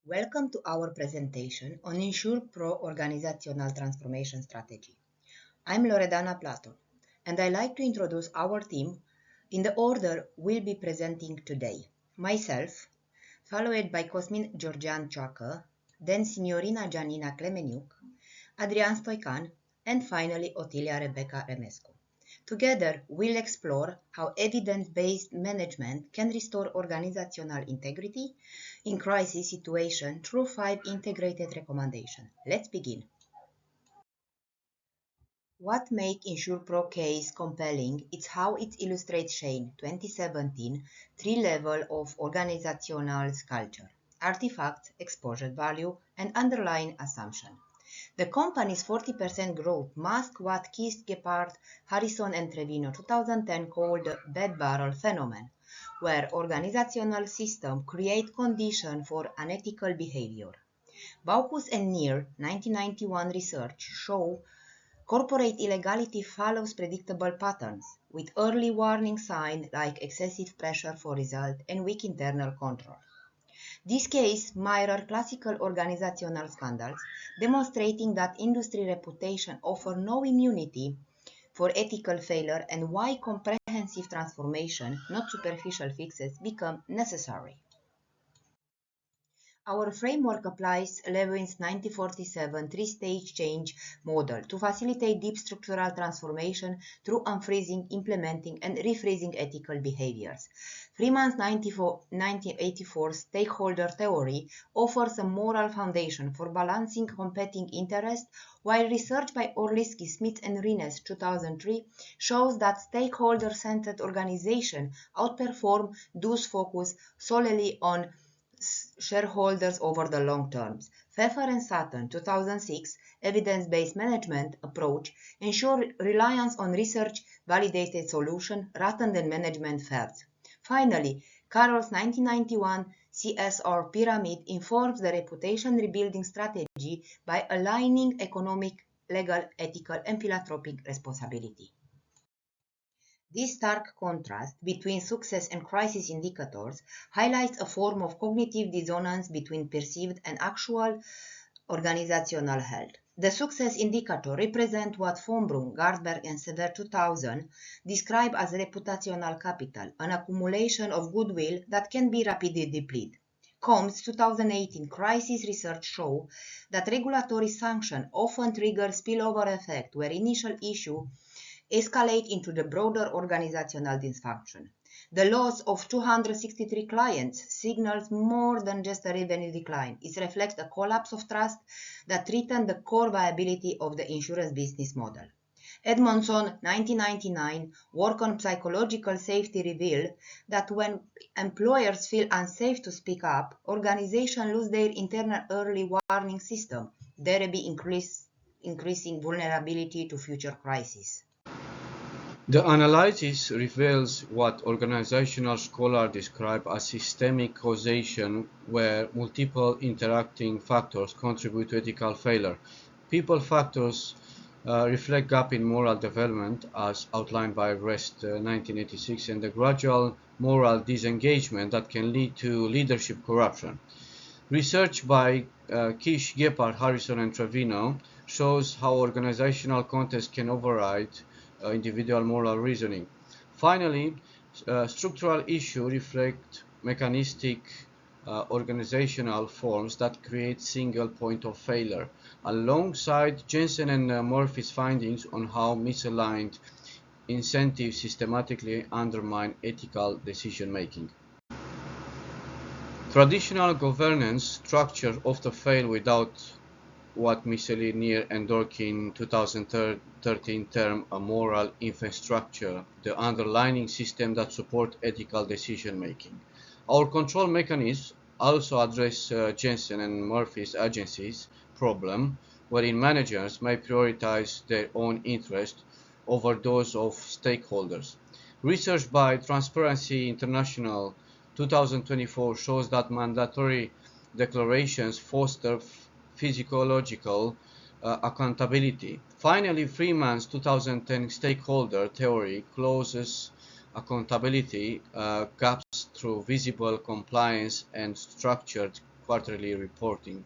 Welcome to our presentation on InsurePro Organizational Transformation Strategy. I'm Loredana Platon, and I'd like to introduce our team in the order we'll be presenting today. Myself, followed by Cosmin Georgian Choacă, then Signorina Gianina Clemeniuc, Adrian Stoican, and finally Otilia Rebecca Remescu. Together, we'll explore how evidence-based management can restore organizational integrity in crisis situation through 5 integrated recommendations. Let's begin. What makes InsurePro case compelling is how it illustrates Shane 2017 three-level of organizational culture: artifact, exposure value, and underlying assumption. The company's 40% growth masks what Keith, Gephardt, Harrison, and Trevino 2010 called the bed barrel phenomenon, where organizational systems create conditions for unethical behavior. Baucus and Neer 1991 research show corporate illegality follows predictable patterns, with early warning signs like excessive pressure for result and weak internal control. This case mirrors classical organizational scandals, demonstrating that industry reputation offers no immunity for ethical failure and why comprehensive transformation, not superficial fixes, become necessary. Our framework applies Levin's 1947 three-stage change model to facilitate deep structural transformation through unfreezing, implementing, and refreezing ethical behaviors. Freeman's 1984 stakeholder theory offers a moral foundation for balancing competing interests, while research by Orlinsky, Smith, and Rines 2003 shows that stakeholder-centered organizations outperform those focused solely on shareholders over the long terms. Pfeffer and Sutton 2006 evidence-based management approach ensure reliance on research-validated solution rather than management fads. Finally, Carroll's 1991 CSR pyramid informs the reputation rebuilding strategy by aligning economic, legal, ethical, and philanthropic responsibility. This stark contrast between success and crisis indicators highlights a form of cognitive dissonance between perceived and actual organizational health. The success indicator represents what von Brun, Gardberg, and Sever 2000 describe as reputational capital, an accumulation of goodwill that can be rapidly depleted. Combs' 2018 crisis research show that regulatory sanction often trigger spillover effect where initial issue escalate into the broader organizational dysfunction. The loss of 263 clients signals more than just a revenue decline. It reflects a collapse of trust that threatened the core viability of the insurance business model. Edmondson 1999 work on psychological safety revealed that when employers feel unsafe to speak up, organizations lose their internal early warning system, thereby increasing vulnerability to future crises. The analysis reveals what organizational scholars describe as systemic causation, where multiple interacting factors contribute to ethical failure. People factors reflect gap in moral development, as outlined by REST 1986, and the gradual moral disengagement that can lead to leadership corruption. Research by Kish, Gephardt, Harrison, and Trevino shows how organizational context can override individual moral reasoning. Finally, structural issues reflect mechanistic organizational forms that create single point of failure, alongside Jensen and Murphy's findings on how misaligned incentives systematically undermine ethical decision making. Traditional governance structures often fail without what Micheli, Neer, and Dworkin 2013 term a moral infrastructure, the underlying system that supports ethical decision making. Our control mechanisms also address Jensen and Murphy's agencies problem, wherein managers may prioritize their own interest over those of stakeholders. Research by Transparency International 2024 shows that mandatory declarations foster physiological accountability. Finally, Freeman's 2010 stakeholder theory closes accountability gaps through visible compliance and structured quarterly reporting.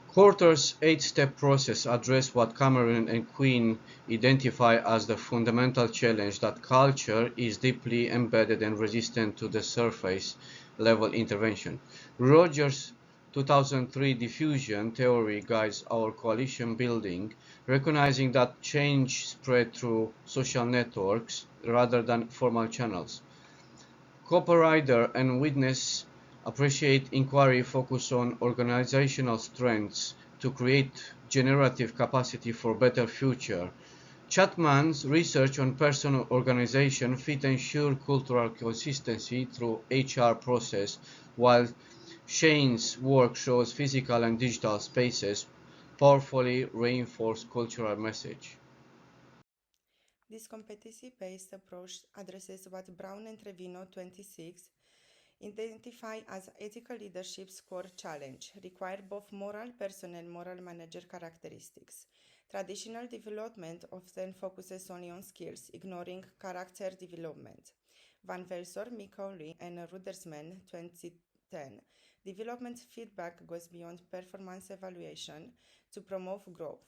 Quarter's 8-step process addressed what Cameron and Quinn identify as the fundamental challenge that culture is deeply embedded and resistant to the surface-level intervention. Rogers' 2003 diffusion theory guides our coalition building, recognizing that change spread through social networks rather than formal channels. Copywriter and Witness appreciate inquiry focus on organizational strengths to create generative capacity for better future. Chapman's research on personal organization fit ensure cultural consistency through HR process, while Shane's work shows physical and digital spaces powerfully reinforce cultural message. This competency-based approach addresses what Brown and Trevino 26 identify as ethical leadership's core challenge, require both moral person and moral manager characteristics. Traditional development often focuses only on skills, ignoring character development. Van Velsor, Mikaoli, and Rudersman 2010. Development feedback goes beyond performance evaluation to promote growth.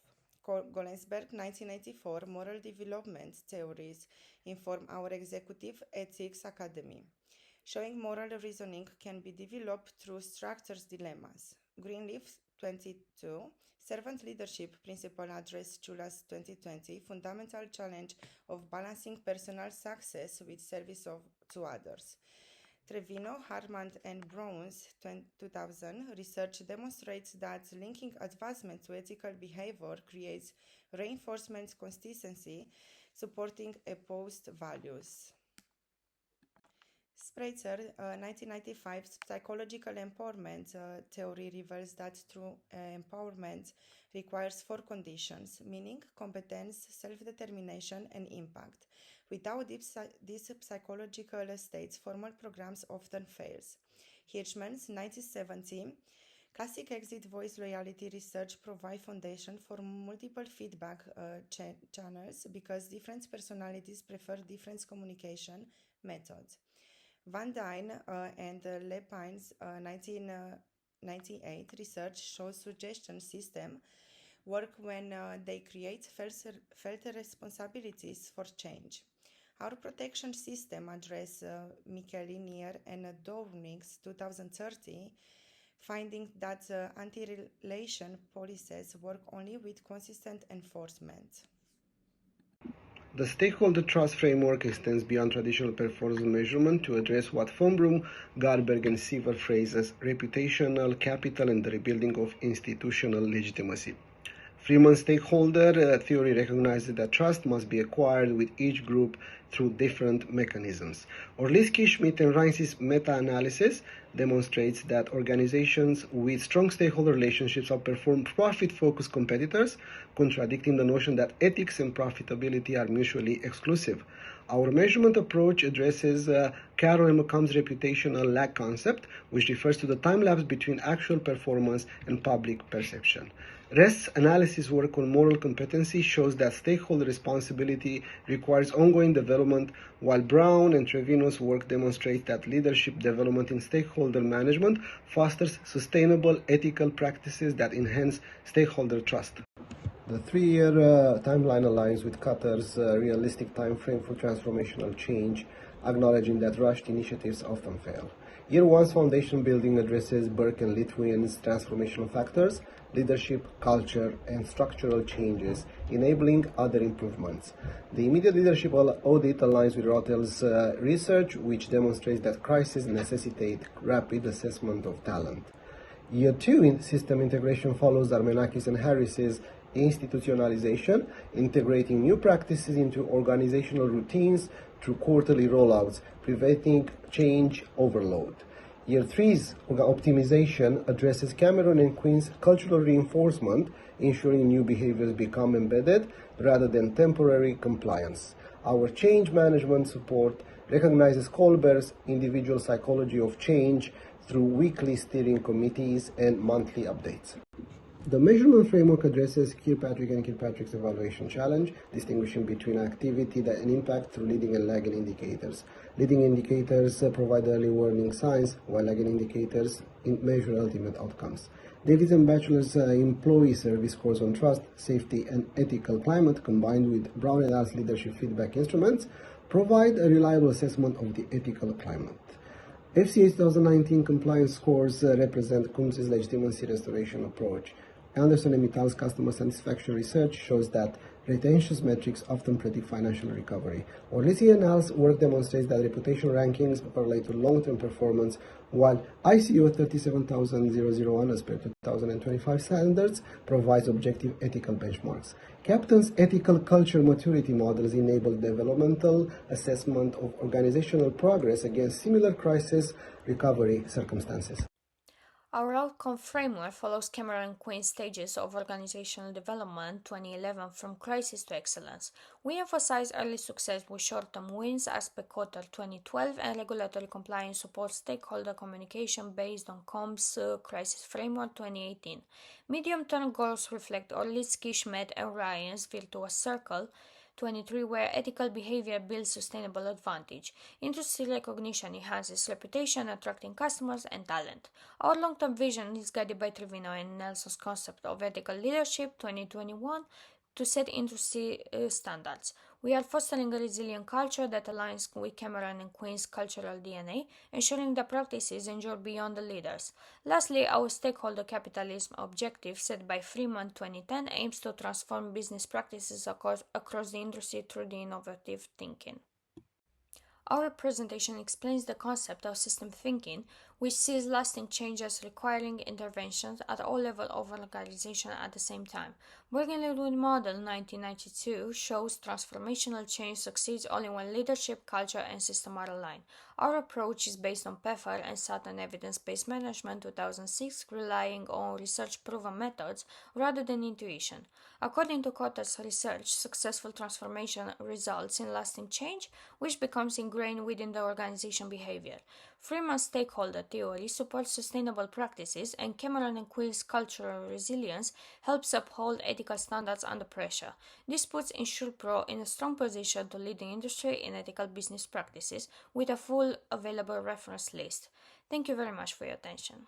Golensberg 1984 Moral Development Theories inform our Executive Ethics Academy. Showing moral reasoning can be developed through structures dilemmas. Greenleaf 22 Servant Leadership Principle address Chula's 2020 fundamental challenge of balancing personal success with service to others. Trevino, Harman, and Brown's 2000 research demonstrates that linking advancement to ethical behavior creates reinforcement consistency, supporting opposed values. Spreitzer, 1995 psychological empowerment theory reveals that true empowerment requires 4 conditions, meaning, competence, self-determination, and impact. Without these psychological states, formal programs often fails. Hirschman's 1970 classic exit voice loyalty research provide foundation for multiple feedback channels because different personalities prefer different communication methods. Van Dyne and Lepine's 1998 research shows suggestion system work when they create felt responsibilities for change. Our protection system address Michelinier and Downing's 2030, finding that anti-relation policies work only with consistent enforcement. The stakeholder trust framework extends beyond traditional performance measurement to address what Fombrun, Garberg, and Siever phrase as reputational capital and the rebuilding of institutional legitimacy. Freeman's stakeholder theory recognizes that trust must be acquired with each group through different mechanisms. Orlinsky, Schmidt, and Reince's meta-analysis demonstrates that organizations with strong stakeholder relationships outperform profit-focused competitors, contradicting the notion that ethics and profitability are mutually exclusive. Our measurement approach addresses Carroll and McComb's reputational lag concept, which refers to the time lapse between actual performance and public perception. REST's analysis work on moral competency shows that stakeholder responsibility requires ongoing development, while Brown and Trevino's work demonstrates that leadership development in stakeholder management fosters sustainable ethical practices that enhance stakeholder trust. The 3-year timeline aligns with Qatar's realistic time frame for transformational change, acknowledging that rushed initiatives often fail. Year 1's foundation building addresses Burke and Litwin's transformational factors, leadership, culture, and structural changes, enabling other improvements. The immediate leadership audit aligns with Rotell's research, which demonstrates that crises necessitate rapid assessment of talent. Year 2 in system integration follows Armenakis and Harris's institutionalization, integrating new practices into organizational routines through quarterly rollouts, preventing change overload. Year 3's optimization addresses Cameron and Quinn's cultural reinforcement, ensuring new behaviors become embedded rather than temporary compliance. Our change management support recognizes Kolber's individual psychology of change through weekly steering committees and monthly updates. The measurement framework addresses Kirkpatrick and Kirkpatrick's evaluation challenge, distinguishing between activity and impact through leading and lagging indicators. Leading indicators provide early warning signs, while lagging indicators measure ultimate outcomes. David's and Bachelor's employee survey scores on trust, safety, and ethical climate, combined with Brown and Al's leadership feedback instruments, provide a reliable assessment of the ethical climate. FCA 2019 compliance scores represent Cums's legitimacy restoration approach. Anderson and Mittal's customer satisfaction research shows that retention metrics often predict financial recovery. Orlisi and Al's work demonstrates that reputation rankings correlate to long-term performance, while ICO 37001 as per 2025 standards provides objective ethical benchmarks. Captain's ethical culture maturity models enable developmental assessment of organizational progress against similar crisis recovery circumstances. Our outcome framework follows Cameron Quinn's stages of organizational development 2011 from crisis to excellence. We emphasize early success with short-term wins as per quarter 2012 and regulatory compliance support stakeholder communication based on COM's crisis framework 2018. Medium-term goals reflect Orlitsky, Schmidt, and Ryan's virtuous circle 23, where ethical behavior builds sustainable advantage. Industry recognition enhances reputation, attracting customers and talent. Our long-term vision is guided by Trevino and Nelson's concept of ethical leadership 2021 to set industry standards. We are fostering a resilient culture that aligns with Cameron and Quinn's cultural DNA, ensuring that practices endure beyond the leaders. Lastly, our stakeholder capitalism objective set by Freeman 2010 aims to transform business practices across the industry through the innovative thinking. Our presentation explains the concept of system thinking, which sees lasting changes requiring interventions at all levels of organization at the same time. Bergen-Ludwig model 1992 shows transformational change succeeds only when leadership, culture, and system are aligned. Our approach is based on PEFR and Saturn Evidence-Based Management 2006, relying on research-proven methods rather than intuition. According to Kotter's research, successful transformation results in lasting change, which becomes ingrained within the organization behavior. Freeman's stakeholder theory supports sustainable practices, and Cameron and Quinn's cultural resilience helps uphold ethical standards under pressure. This puts InsurePro in a strong position to lead the industry in ethical business practices with a full available reference list. Thank you very much for your attention.